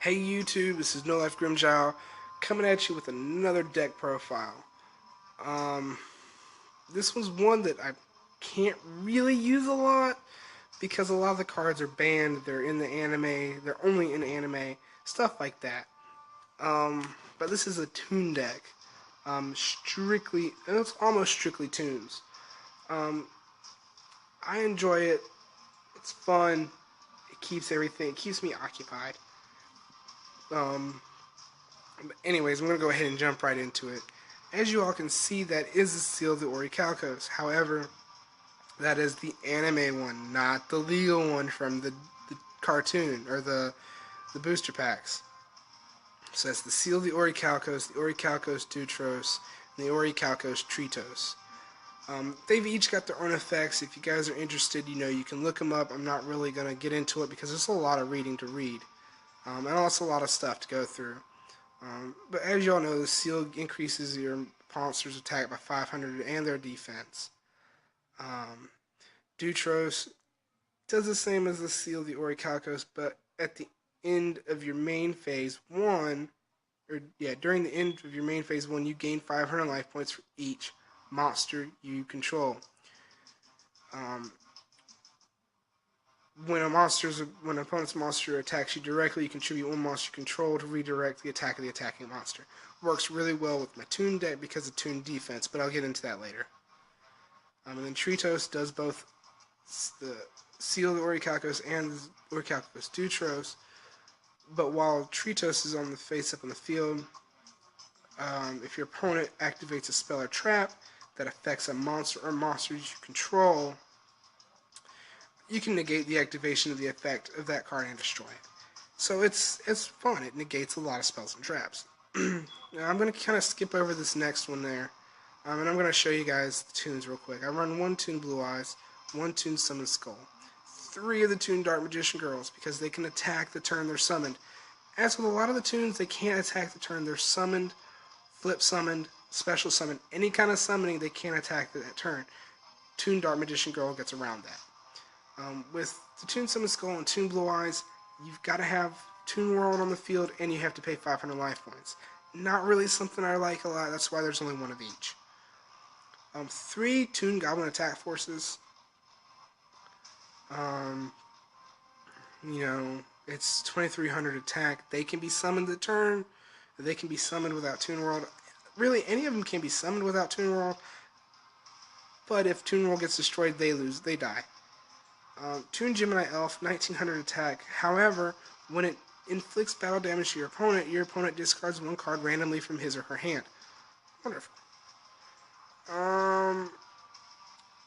Hey YouTube, this is No Life Grimjow coming at you with another deck profile. Um, this was one that I can't really use a lot because a lot of the cards are banned. They're in the anime. They're only in anime. Stuff like that. But this is a Toon Deck. Strictly, and it's almost strictly tunes. Um, I enjoy it. It's fun. It keeps everything. It keeps me occupied. Um, But anyways, I'm going to go ahead and jump right into it. As you all can see, that is the seal of the Orichalcos. However, that is the anime one, not the legal one from the cartoon or the booster packs. So that's the seal of the Orichalcos Dutros, and the Orichalcos Tritos. They've each got their own effects. If you guys are interested, you can look them up. I'm not really going to get into it because there's a lot of reading to read, and also a lot of stuff to go through. But as y'all know, the seal increases your monster's attack by 500 and their defense. Um, Dutros does the same as the seal, the Orichalcos, but at the end of your main phase one, during the end of your main phase one, you gain 500 life points for each monster you control. Um, when an opponent's monster attacks you directly, you contribute one monster you control to redirect the attack of the attacking monster. Works really well with my Toon deck because of Toon defense, but I'll get into that later. And then Tritos does both the Seal of the Orichalcos and the Orichalcos Dutros, but while Tritos is on the face up on the field, if your opponent activates a spell or trap that affects a monster or monsters you control, you can negate the activation of the effect of that card and destroy it. So it's fun. It negates a lot of spells and traps. Now I'm going to kind of skip over this next one there, and I'm going to show you guys the tunes real quick. I run one Toon Blue Eyes, one Toon Summon Skull, three of the Toon Dark Magician Girls because they can attack the turn they're summoned. As with a lot of the tunes, they can't attack the turn they're summoned, flip summoned, special summoned, any kind of summoning they can't attack that turn. Toon Dark Magician Girl gets around that. With the Toon Summon Skull and Toon Blue Eyes, you've got to have Toon World on the field and you have to pay 500 life points. Not really something I like a lot, that's why there's only one of each. Three Toon Goblin Attack Forces. Um, it's 2300 attack. They can be summoned at turn. They can be summoned without Toon World. Really, any of them can be summoned without Toon World. But if Toon World gets destroyed, they lose. They die. Toon Gemini Elf, 1900 attack. However, when it inflicts battle damage to your opponent discards one card randomly from his or her hand. Wonderful.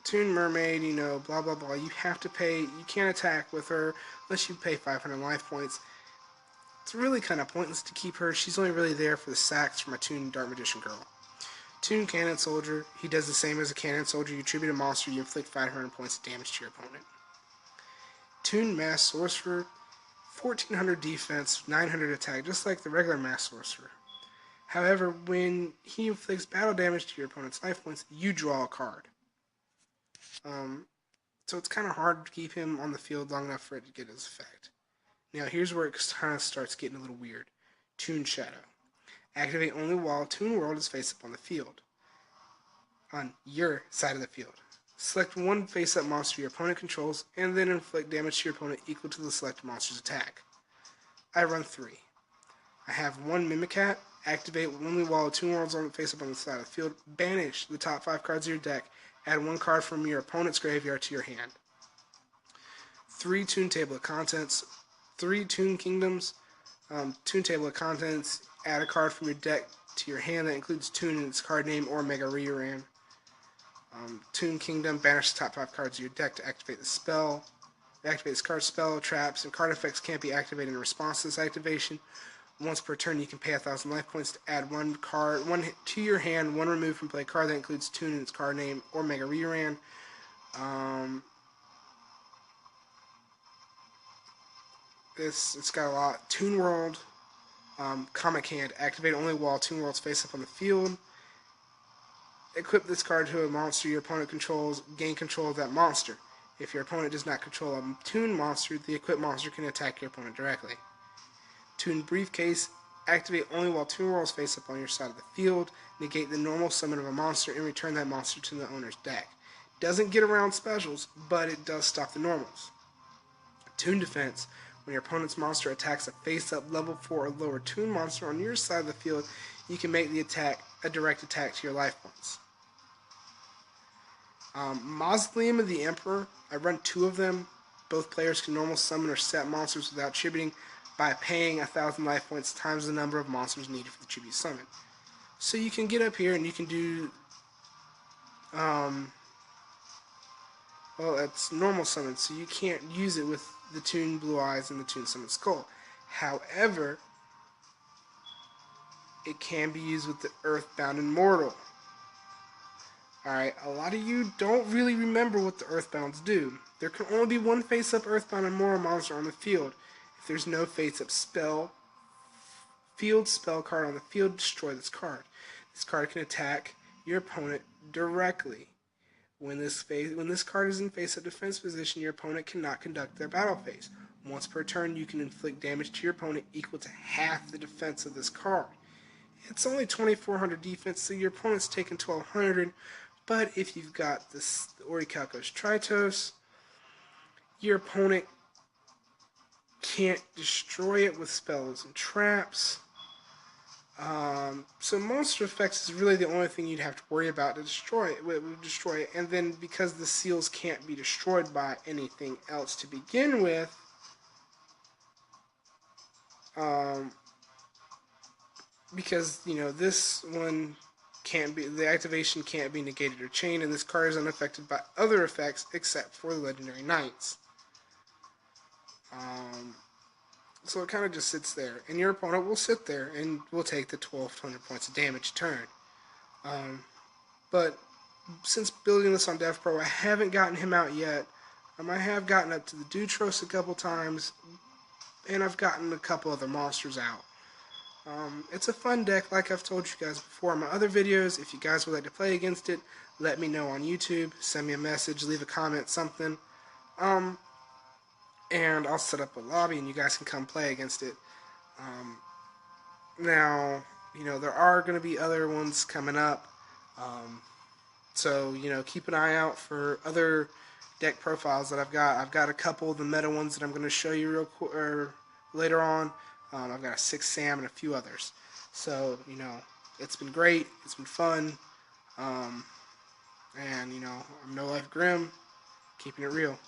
Toon Mermaid, blah blah blah. You have to pay. You can't attack with her unless you pay 500 life points. It's really kind of pointless to keep her. She's only really there for the sacks from a Toon Dark Magician Girl. Toon Cannon Soldier. He does the same as a Cannon Soldier. You tribute a monster. You inflict 500 points of damage to your opponent. Toon Mass Sorcerer, 1400 defense, 900 attack, just like the regular Mass Sorcerer. However, when he inflicts battle damage to your opponent's life points, you draw a card. So it's kind of hard to keep him on the field long enough for it to get his effect. Now here's where it kind of starts getting a little weird. Toon Shadow. Activate only while Toon World is face up on the field. On your side of the field. Select one face-up monster your opponent controls, and then inflict damage to your opponent equal to the selected monster's attack. I run 3. I have one Mimicat. Activate only while Toon World's on face-up on the side of the field. Banish the top 5 cards of your deck. Add one card from your opponent's graveyard to your hand. 3 Toon Table of Contents. 3 Toon Kingdoms. Toon Table of Contents. Add a card from your deck to your hand that includes Toon in its card name or Mega Reran. Toon Kingdom, banish the top 5 cards of your deck to activate the spell. Activate this card spell, traps, and card effects can't be activated in response to this activation. Once per turn, you can pay 1,000 life points to add one to your hand, one removed from play card that includes Toon in its card name or Mega Reran. It's got a lot. Toon World, Comic Hand, activate only while Toon World's face up on the field. Equip this card to a monster your opponent controls, gain control of that monster. If your opponent does not control a Toon monster, the equipped monster can attack your opponent directly. Toon Briefcase, activate only while Toon Worlds face up on your side of the field. Negate the normal summon of a monster and return that monster to the owner's deck. Doesn't get around specials, but it does stop the normals. Toon Defense, when your opponent's monster attacks a face-up level 4 or lower Toon monster on your side of the field, you can make the attack a direct attack to your life points. Mausoleum of the Emperor, I run 2 of them. Both players can normal summon or set monsters without tributing by paying 1,000 life points times the number of monsters needed for the tribute summon. So you can get up here and you can do, well, it's normal summon, so you can't use it with the Toon Blue Eyes and the Toon Summon Skull. However, it can be used with the Earthbound Immortal. Alright, a lot of you don't really remember what the Earthbounds do. There can only be one face-up Earthbound Immortal monster on the field. If there's no face-up field spell card on the field, destroy this card. This card can attack your opponent directly. When this card is in face-up defense position, your opponent cannot conduct their battle phase. Once per turn, you can inflict damage to your opponent equal to half the defense of this card. It's only 2,400 defense, so your opponent's taking 1,200. But if you've got this Orichalcos Tritos, your opponent can't destroy it with spells and traps. So monster effects is really the only thing you'd have to worry about to destroy it. And then because the seals can't be destroyed by anything else to begin with, because this one can't be, the activation can't be negated or chained, and this card is unaffected by other effects except for the legendary knights. So it kind of just sits there, and your opponent will sit there and will take the 1,200 points of damage a turn. But since building this on DevPro, I haven't gotten him out yet. I have gotten up to the Dutros a couple times, and I've gotten a couple other monsters out. It's a fun deck, like I've told you guys before in my other videos. If you guys would like to play against it, let me know on YouTube. Send me a message, leave a comment, something. And I'll set up a lobby and you guys can come play against it. Now, there are going to be other ones coming up. So, keep an eye out for other deck profiles that I've got. I've got a couple of the meta ones that I'm going to show you later on. I've got a 6 Sam and a few others. So, it's been great. It's been fun. And, I'm No Life Grim, keeping it real.